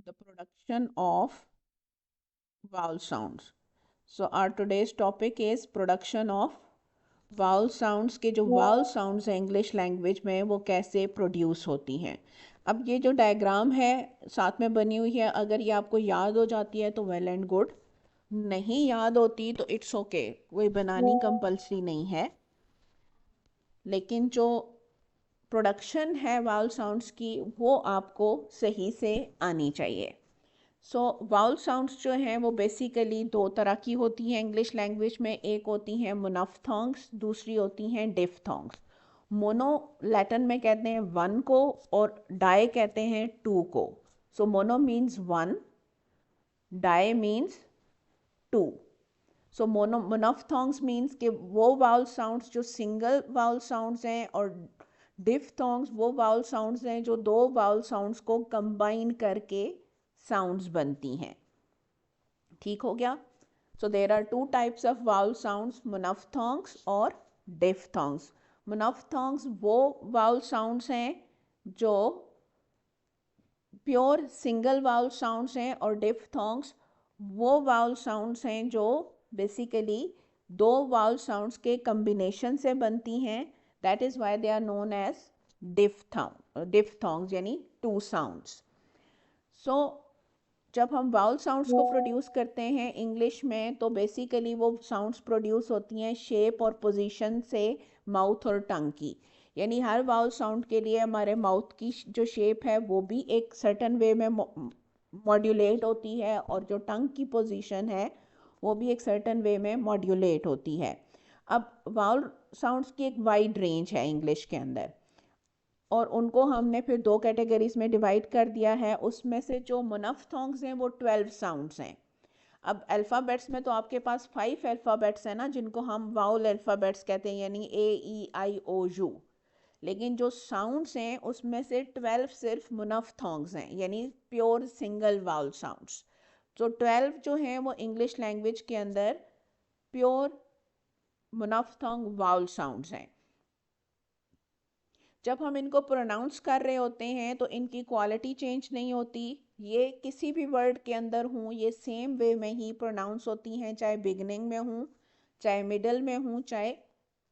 the production of vowel sounds. So our today's topic is production of vowel sounds के जो vowel sounds हैं English language में वो कैसे प्रोड्यूस होती हैं। अब ये जो डायग्राम है साथ में बनी हुई है, अगर ये आपको याद हो जाती है तो वेल एंड गुड, नहीं याद होती तो इट्स ओके, कोई बनानी कंपल्सरी नहीं है। लेकिन जो प्रोडक्शन है वाउल साउंड्स की वो आपको सही से आनी चाहिए। सो वाउल साउंड्स जो हैं वो बेसिकली दो तरह की होती हैं इंग्लिश लैंग्वेज में। एक होती हैं मोनोफ्थोंग्स, दूसरी होती हैं डिफ्थोंग्स। मोनो लैटिन में कहते हैं वन को और डाई कहते हैं टू को। So mono means one, di means two. So monophthongs means कि वो वाउल साउंड्स जो सिंगल वाउल साउंड्स हैं, और डिफ्थोंग्स वो वाउल साउंड्स हैं जो दो वाउल साउंड्स को कंबाइन करके साउंड्स बनती हैं। ठीक हो गया। So there are two types of vowel sounds, monophthongs और डिफ्थोंग्स। मोनोफ्थोंग्स वो वाउल साउंड्स हैं जो प्योर सिंगल वाउल साउंड्स हैं, और डिफ्थोंग्स वो वाउल साउंड्स हैं जो बेसिकली दो वाउल साउंड्स के कम्बिनेशन से बनती हैं। That is why they are known as diphthongs यानी टू साउंड्स। सो जब हम वाउल साउंड्स को प्रोड्यूस करते हैं इंग्लिश में तो बेसिकली वो साउंड्स प्रोड्यूस होती हैं शेप और पोजीशन से माउथ और टंग की। यानी हर वाउल साउंड के लिए हमारे माउथ की जो शेप है वो भी एक सर्टन वे में मॉड्यूलेट होती है, और जो टंग की पोजीशन है वो भी एक सर्टन वे में मॉड्यूलेट होती है। अब वाउल साउंड्स की एक वाइड रेंज है इंग्लिश के अंदर, और उनको हमने फिर दो कैटेगरीज में डिवाइड कर दिया है। उसमें से जो मोनोफ्थोंग्स हैं वो 12 साउंड्स हैं। अब अल्फ़ाबेट्स में तो आपके पास 5 अल्फ़ाबेट्स हैं ना, जिनको हम वाउल अल्फ़ाबेट्स कहते हैं, यानी A E I O U। लेकिन जो साउंड्स हैं उसमें से 12 सिर्फ मोनोफ्थोंग्स हैं, यानी प्योर सिंगल वाउल साउंड्स। तो 12 जो हैं वो इंग्लिश लैंग्वेज के अंदर प्योर मोनोफ्थोंग वाउल साउंड्स हैं। जब हम इनको प्रोनाउंस कर रहे होते हैं तो इनकी क्वालिटी चेंज नहीं होती। ये किसी भी वर्ड के अंदर हूँ ये सेम वे में ही प्रोनाउंस होती हैं, चाहे बिगनिंग में हूँ, चाहे मिडल में हूँ, चाहे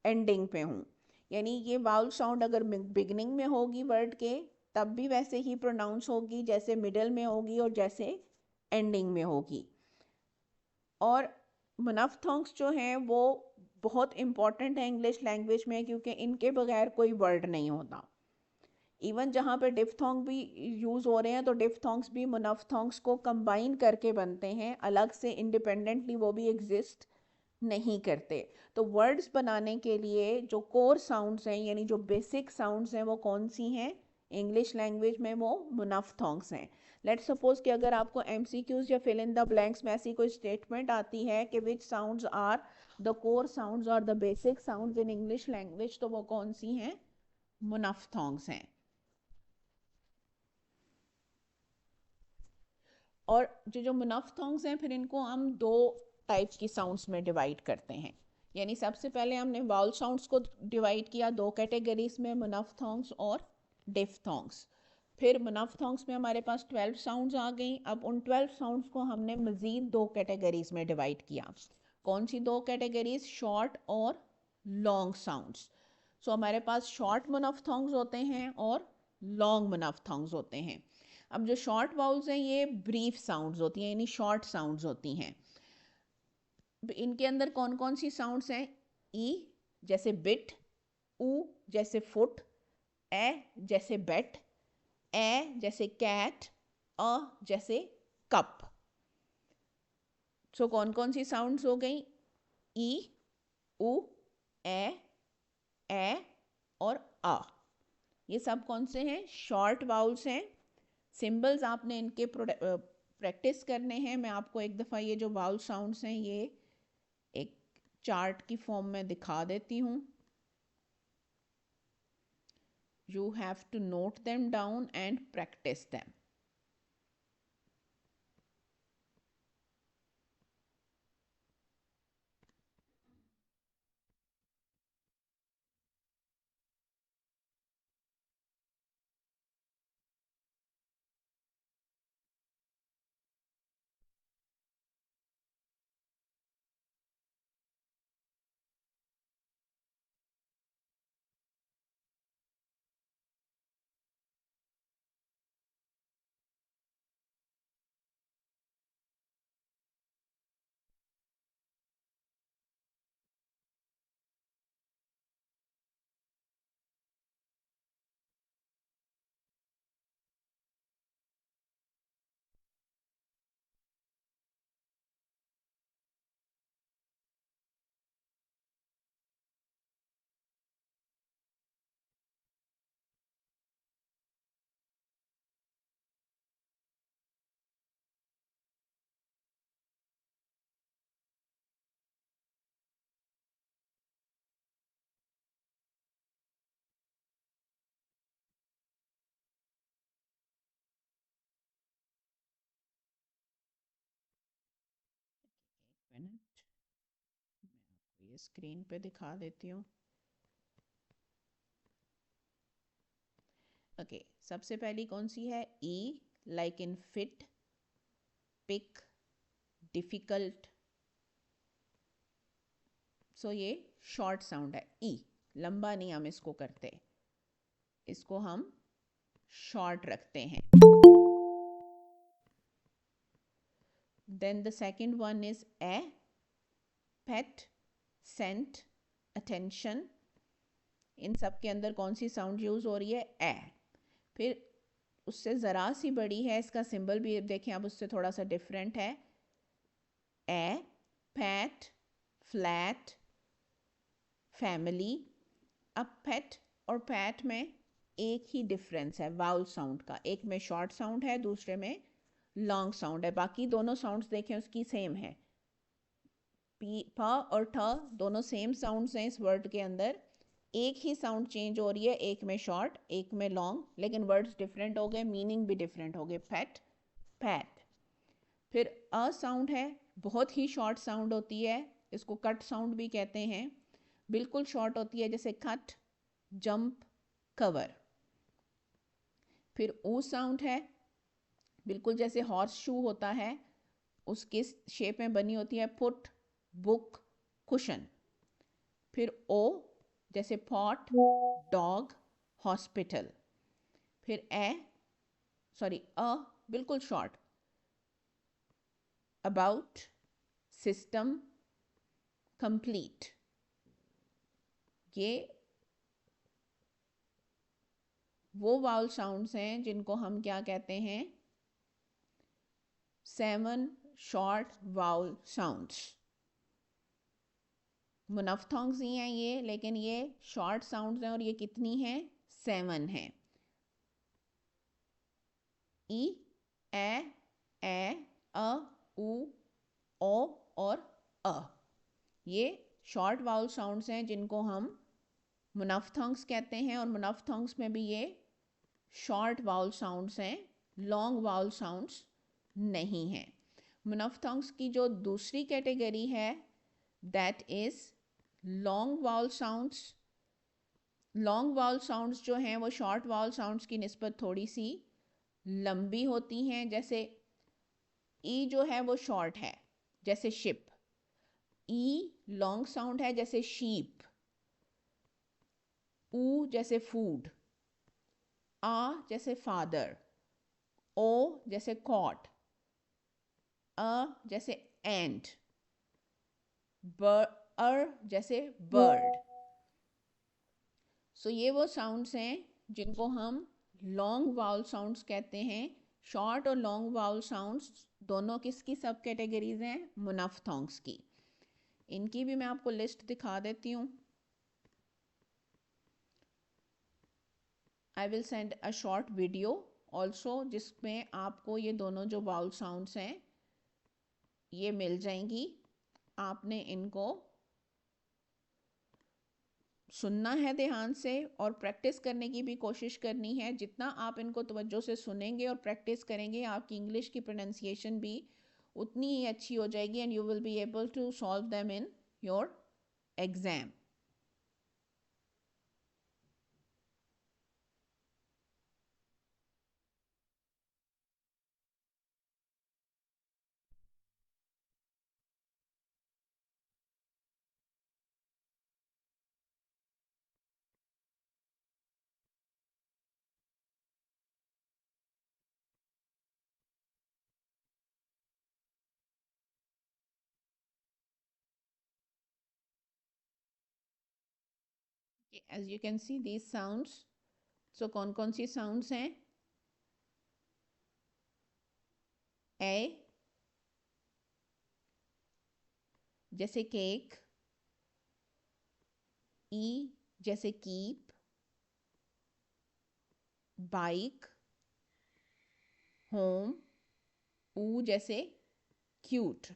एंडिंग पे हूँ। यानी ये वाउल साउंड अगर बिगनिंग में होगी वर्ड के तब भी वैसे ही प्रोनाउंस होगी जैसे मिडल में होगी और जैसे एंडिंग में होगी। और मोनोफ्थोंग्स जो हैं वो बहुत इम्पॉर्टेंट है इंग्लिश लैंग्वेज में, क्योंकि इनके बगैर कोई वर्ड नहीं होता। इवन जहाँ पे डिफ्थोंग भी यूज़ हो रहे हैं तो डिफ्थोंग्स भी मोनोफ्थोंग्स को कंबाइन करके बनते हैं, अलग से इंडिपेंडेंटली वो भी एग्जिस्ट नहीं करते। तो वर्ड्स बनाने के लिए जो कोर साउंड्स हैं यानी जो बेसिक साउंड्स हैं वो कौन सी हैं इंग्लिश लैंग्वेज में, वो मोनोफ्थोंग्स हैं। लेट्स सपोज कि अगर आपको एमसीक्यूज या फिल इन द ब्लैंक्स में ऐसी कोई स्टेटमेंट आती है कि which sounds are the core sounds और the basic sounds in English language, तो वो कौन सी हैं? मोनोफ्थोंग्स हैं। और जो मोनोफ्थोंग्स हैं फिर इनको हम दो टाइप की साउंड्स में डिवाइड करते हैं। यानी सबसे पहले हमने वाउल साउंड्स को डिवाइड किया दो कैटेगरीज में, मोनोफ्थोंग्स और डिफ्थोंग्स। फिर मोनोफ्थोंग्स में हमारे पास 12 साउंड्स आ गई। अब उन 12 साउंड्स को हमने मज़ीद दो कैटेगरीज में डिवाइड किया। कौन सी दो कैटेगरीज? शॉर्ट और लॉन्ग साउंड्स। सो हमारे पास शॉर्ट मोनोफ्थोंग्स होते हैं और लॉन्ग मोनोफ्थोंग्स होते हैं। अब जो शॉर्ट वाउल्स हैं ये ब्रीफ साउंड्स होती हैं, यानी शॉर्ट साउंड्स होती हैं। इनके अंदर कौन कौन सी साउंड्स हैं? ई जैसे बिट, ऊ जैसे फुट, ए जैसे बेट, ए जैसे कैट, अ जैसे कप। सो कौन कौन सी साउंड्स हो गई? ई, ऊ, ए और आ। ये सब कौन से हैं? शॉर्ट वाउल्स हैं। सिंबल्स आपने इनके प्रैक्टिस करने हैं। मैं आपको एक दफ़ा ये जो वाउल साउंड्स हैं ये एक चार्ट की फॉर्म में दिखा देती हूँ। You have to note them down and practice them. ये स्क्रीन पे दिखा देती हूँ। ओके, सबसे पहली कौन सी है? E, like in fit, pick, difficult. So ये शॉर्ट साउंड है। ई, लंबा नहीं हम इसको करते, इसको हम शॉर्ट रखते हैं। Then the second one is A, pet, sent, attention. इन सब के अंदर कौन सी साउंड यूज हो रही है? ए। फिर उससे ज़रा सी बड़ी है, इसका सिंबल भी देखें आप, उससे थोड़ा सा डिफरेंट है। ए, पैट, फ्लैट, फैमिली। अब पैट और पैट में एक ही डिफरेंस है वाउल साउंड का, एक में शॉर्ट साउंड है, दूसरे में लॉन्ग साउंड है। बाकी दोनों साउंड्स देखें उसकी सेम है। पी, प और ठ दोनों सेम साउंड्स हैं इस वर्ड के अंदर। एक ही साउंड चेंज हो रही है, एक में शॉर्ट एक में लॉन्ग, लेकिन वर्ड्स डिफरेंट हो गए, मीनिंग भी डिफरेंट हो गए। PAT, PAT. फिर अ साउंड है, बहुत ही शॉर्ट साउंड होती है, इसको कट साउंड भी कहते हैं। बिल्कुल शॉर्ट होती है, जैसे कट, जंप, कवर। फिर ऊ साउंड है, बिल्कुल जैसे हॉर्स शू होता है उसके शेप में बनी होती है, फुट, बुक, कुशन। फिर ओ, जैसे पॉट, डॉग, हॉस्पिटल। फिर ए, सॉरी अ, बिल्कुल शॉर्ट, अबाउट, सिस्टम, कंप्लीट। ये वो वाउल साउंड्स हैं जिनको हम क्या कहते हैं? 7 शॉर्ट वाउल साउंड्स। मुनफ्थोंग्स ही हैं ये, लेकिन ये शॉर्ट साउंड्स हैं और ये कितनी हैं? 7 हैं। ई, ए, उ, ओ और अ। ये शॉर्ट वाउल साउंड्स हैं जिनको हम मुनफ्थोंग्स कहते हैं, और मुनफ्थोंग्स में भी ये शॉर्ट वाउल साउंड्स हैं, लॉन्ग वाउल साउंड्स नहीं हैं। मुनफ्थोंग्स की जो दूसरी कैटेगरी है that is long vowel sounds. Long vowel sounds जो हैं वो शॉर्ट वाउल साउंड्स की निस्बत थोड़ी सी लंबी होती हैं। जैसे ई जो है वो शॉर्ट है, जैसे शिप। ई लॉन्ग साउंड है, जैसे शीप। ऊ जैसे फूड। आ जैसे फादर। ओ जैसे कॉट। अ जैसे एंट। अर जैसे बर्ड। सो ये वो साउंड्स हैं जिनको हम लॉन्ग वाउल साउंड्स कहते हैं। शॉर्ट और लॉन्ग वाउल साउंड्स दोनों किसकी सब कैटेगरीज हैं? मुनफ्थोंग्स की। इनकी भी मैं आपको लिस्ट दिखा देती हूँ। I will send a short video also, जिसमें आपको ये दोनों जो वाउल साउंड्स हैं ये मिल जाएंगी। आपने इनको सुनना है ध्यान से और प्रैक्टिस करने की भी कोशिश करनी है। जितना आप इनको तवज्जो से सुनेंगे और प्रैक्टिस करेंगे, आपकी इंग्लिश की प्रोनाउंसिएशन भी उतनी ही अच्छी हो जाएगी, and you will be able to solve them in your exam. As you can see these sounds. So कौन कौन सी साउंड्स हैं? ए जैसे केक। ई जैसे कीप, बाइक, होम। ऊ जैसे क्यूट।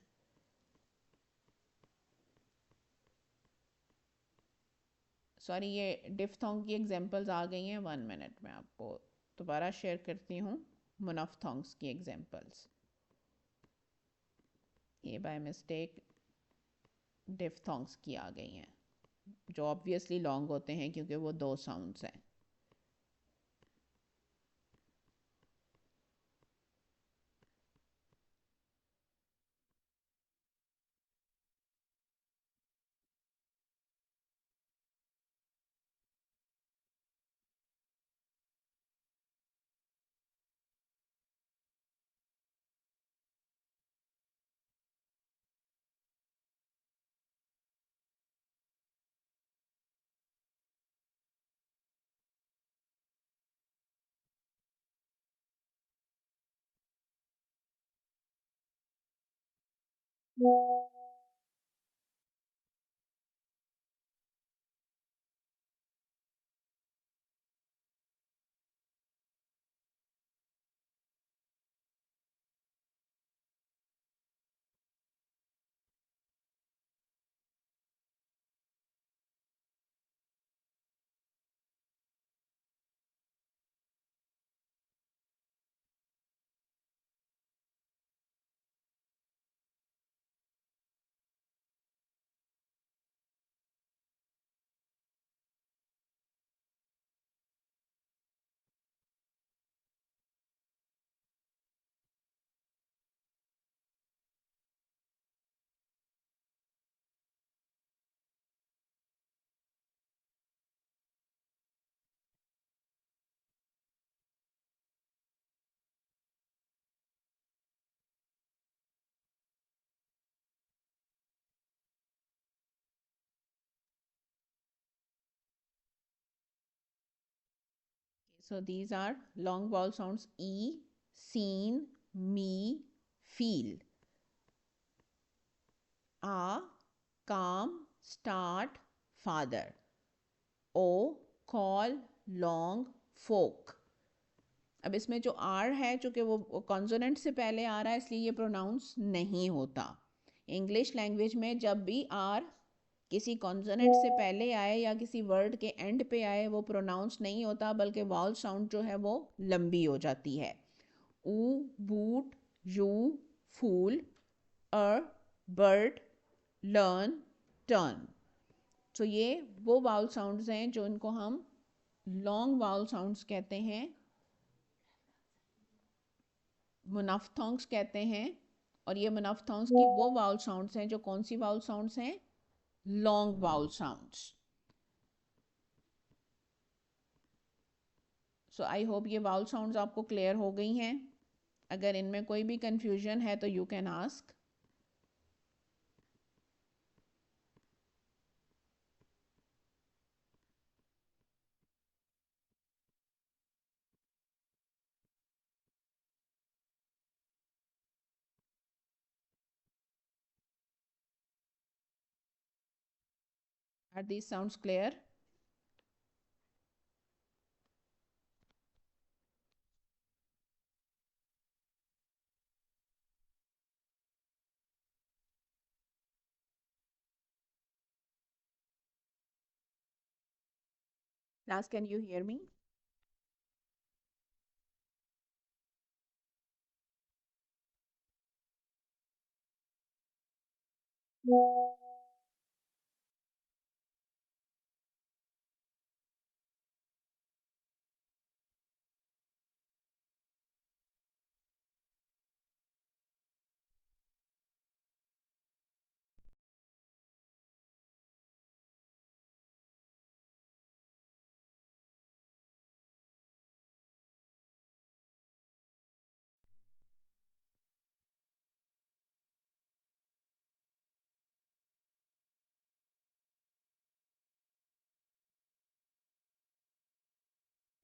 सॉरी, ये डिफ्थोंग की एग्जांपल्स आ गई हैं। 1 मिनट में आपको दोबारा शेयर करती हूँ मुनफ्थोंग्स की एग्जांपल्स। ये बाय मिस्टेक डिफ्थोंग्स की आ गई हैं, जो ऑब्वियसली लॉन्ग होते हैं क्योंकि वो दो साउंड्स हैं. So these are long vowel sounds: e, seen, me, feel. A, calm, start, father. O, call, long, folk. अब इसमें जो आर है चूँकि वो कॉन्सोनेंट से पहले आ रहा है इसलिए ये प्रोनाउंस नहीं होता. इंग्लिश लैंग्वेज में जब भी आर किसी कॉन्सोनेंट से पहले आए या किसी वर्ड के एंड पे आए वो प्रोनाउंस नहीं होता, बल्कि वाउल साउंड जो है वो लंबी हो जाती है. ऊ, बूट, यू, फूल, अ, बर्ड, लर्न, टर्न. तो ये वो वाउल साउंड्स हैं जो इनको हम लॉन्ग वाउल साउंड्स कहते हैं, मुनाफ्थोंग्स कहते हैं. और ये मुनाफ्थोंग्स की वो वाउल साउंड्स हैं जो कौन सी वाउल साउंड्स हैं? Long vowel sounds. So I hope ये वाउल साउंड्स आपको क्लियर हो गई हैं. अगर इनमें कोई भी कंफ्यूजन है तो you can ask. Are these sounds clear? Class, can you hear me?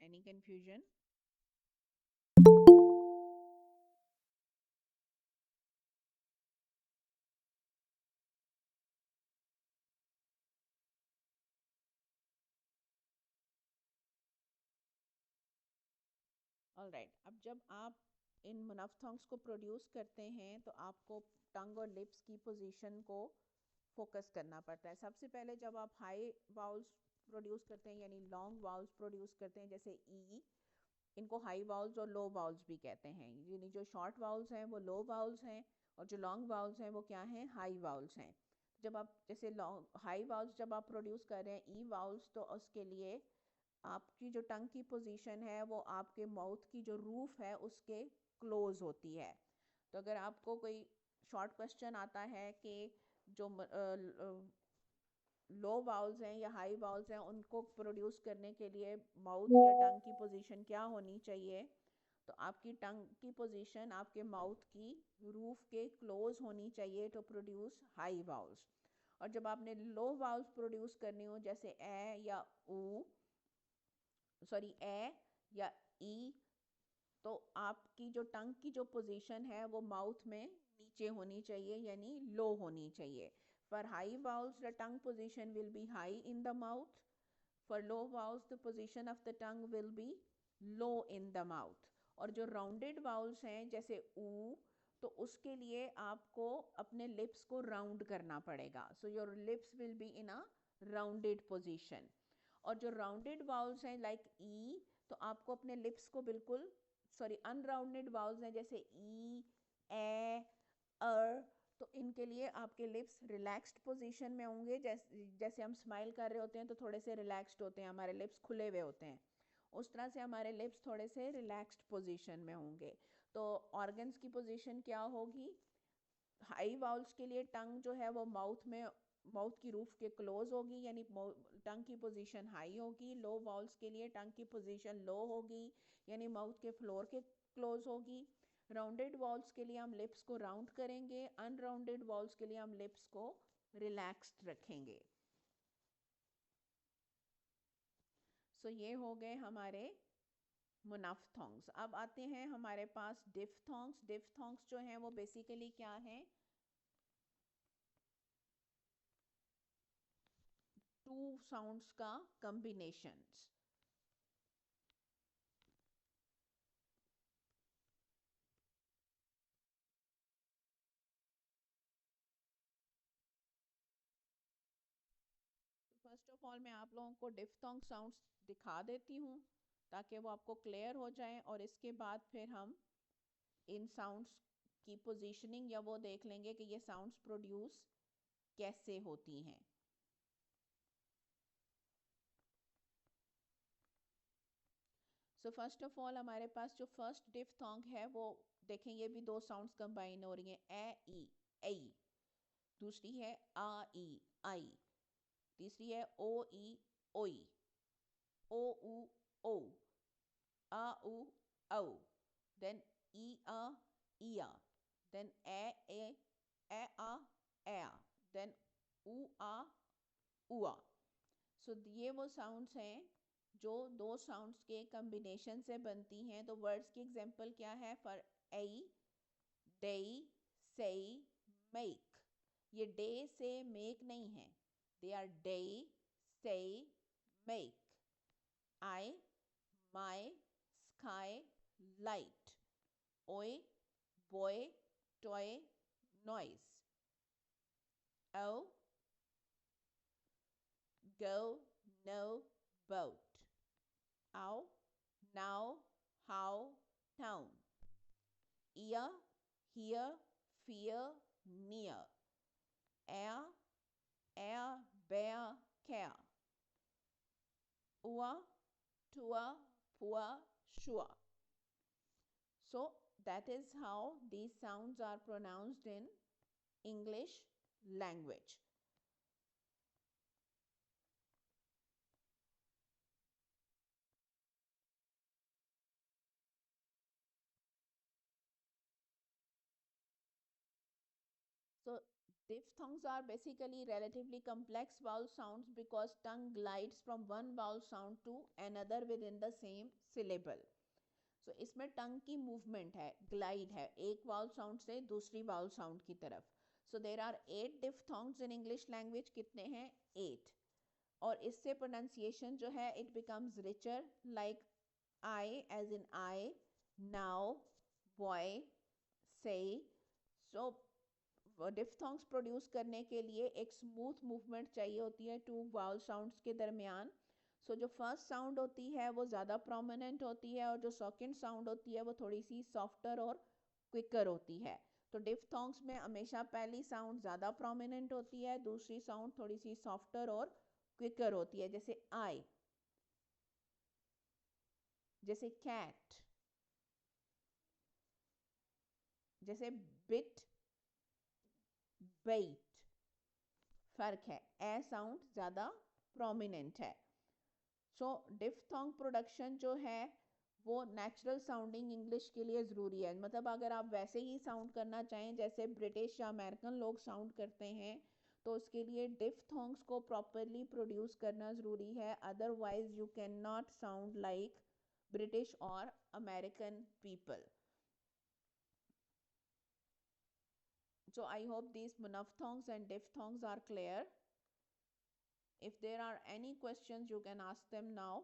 Any confusion? All right. अब जब आप इन मुनाफ्थोंग्स को प्रोड्यूस करते हैं तो आपको टंग और लिप्स की पोजीशन को फोकस करना पड़ता है. सबसे पहले जब आप हाई वाउल्स प्रोड्यूस करते हैं यानी लॉन्ग वाउल्स प्रोड्यूस करते हैं जैसे ई, इनको हाई वाउल्स और लो वाउल्स भी कहते हैं. यानी जो शॉर्ट वाउल्स हैं वो लो वाउल्स हैं और जो लॉन्ग वाउल्स हैं वो क्या हैं? हाई वाउल्स हैं. जब आप जैसे लॉन्ग हाई वाउल्स जब आप प्रोड्यूस कर रहे हैं ई वाउल्स, तो उसके लिए आपकी जो टंग की पोजीशन है वो आपके माउथ की जो रूफ है उसके क्लोज होती है। तो अगर आपको कोई शॉर्ट क्वेश्चन आता है कि जो लो वाउल्स हैं या हाई वाउल्स हैं उनको प्रोड्यूस करने के लिए माउथ या टंग की पोजीशन क्या होनी चाहिए, तो आपकी टंग की पोजीशन आपके माउथ की रूफ के क्लोज होनी चाहिए टू प्रोड्यूस हाई वाउल्स। और जब आपने लो वाउल्स प्रोड्यूस करनी हो जैसे ए या ऊ, सॉरी ए या ई, तो आपकी जो टंग की जो पोजीशन है वो माउथ में नीचे होनी चाहिए यानी लो होनी चाहिए। For high vowels, the tongue position will be high in the mouth. For low vowels, the position of the tongue will be low in the mouth. और जो rounded vowels हैं जैसे ऊ, तो उसके लिए आपको अपने lips को round करना पड़ेगा. So your lips will be in a rounded position. और जो rounded vowels हैं like ई, तो आपको अपने lips को बिल्कुल अनराउंडेड वाउल्स हैं जैसे ई, ए, अर, तो इनके लिए आपके लिप्स रिलैक्स्ड पोजीशन में होंगे। जैसे जैसे हम स्माइल कर रहे होते हैं तो थोड़े से रिलैक्स्ड होते हैं, हमारे लिप्स खुले हुए होते हैं, उस तरह से हमारे लिप्स थोड़े से रिलैक्स्ड पोजीशन में होंगे। तो ऑर्गन्स की पोजीशन क्या होगी? हाई वाउल्स के लिए टंग जो है वो माउथ की रूफ के क्लोज होगी यानी टंग की पोजीशन हाई होगी। लो वाउल्स के लिए टंग की पोजीशन लो होगी यानी माउथ के फ्लोर के क्लोज होगी। राउंडेड वॉल्स के लिए हम लिप्स को राउंड करेंगे, अनराउंडेड वॉल्स के लिए हम लिप्स को रिलैक्स्ड रखेंगे। सो ये हो गए हमारे मोनाफ्थोंग्स। अब आते हैं हमारे पास डिफ्थोंग्स। डिफ्थोंग्स जो हैं वो बेसिकली क्या हैं? टू साउंड्स का कॉम्बिनेशंस। फर्स्ट ऑफ ऑल मैं आप लोगों को डिफ्थोंग साउंड्स दिखा देती हूँ ताकि वो आपको क्लियर हो जाए, और इसके बाद फिर हम इन साउंड्स की पोजीशनिंग या वो देख लेंगे कि ये साउंड्स प्रोड्यूस कैसे होती हैं। सो फर्स्ट ऑफ ऑल हमारे पास जो फर्स्ट डिफ्थोंग है वो देखें, ये भी दो साउंड्स कंबाइन हो रही हैं, ए ई। दूसरी है आ ई आई। तीसरी है ओ ई ओई। ओ उ ओ। आ उ औ। देन ई आ इया। देन ए आ ए। देन उ आ उआ। सो ये वो साउंड्स हैं जो दो साउंड्स के कम्बिनेशन से बनती हैं। तो वर्ड्स की एग्जांपल क्या है? फॉर ए, डे, से, मेक। ये डे से मेक नहीं है, दे आर डे, से, मेक। आई, माई, स्काई, लाइट। ओए, boy, toy, noise. O, go, no, boat. Ow, now, how, town. Ear, here, fear, near. Air, bear, care. Ua, tua, poor, sure. So that is how these sounds are pronounced in English language. So diphthongs are basically relatively complex vowel sounds because tongue glides from one vowel sound to another within the same syllable. So इसमें टंग की movement है, glide है एक vowel sound से दूसरी vowel sound की तरफ। So there are 8 diphthongs in English language. कितने हैं? 8। और इससे प्रोनाउंसिएशन जो है it becomes richer, like I as in I, now, boy, say. So diphthongs produce करने के लिए एक स्मूथ मूवमेंट चाहिए होती है टू वाउल साउंड्स के दरमियान। सो जो फर्स्ट साउंड होती है वो ज़्यादा प्रोमिनेंट होती है और जो सेकंड साउंड होती है वो थोड़ी सी सॉफ्टर और क्विकर होती है। तो डिफ्थोंग्स में हमेशा पहली साउंड ज़्यादा प्रोमिनेंट होती है, दूसरी साउंड थोड़ी सी सॉफ्टर और क्विकर होती है, जैसे आई, जैसे कैट, जैसे बिट, बेट। फर्क है, ए साउंड ज़्यादा प्रोमिनेंट है। सो डिफ्थोंग प्रोडक्शन जो है वो नेचुरल साउंडिंग इंग्लिश के लिए ज़रूरी है। मतलब अगर आप वैसे ही साउंड करना चाहें जैसे ब्रिटिश या अमेरिकन लोग साउंड करते हैं, तो उसके लिए डिफ्थोंग्स को प्रॉपरली प्रोड्यूस करना ज़रूरी है, otherwise you can not sound like British और American people. So I hope these monophthongs and diphthongs are clear. If there are any questions, you can ask them now.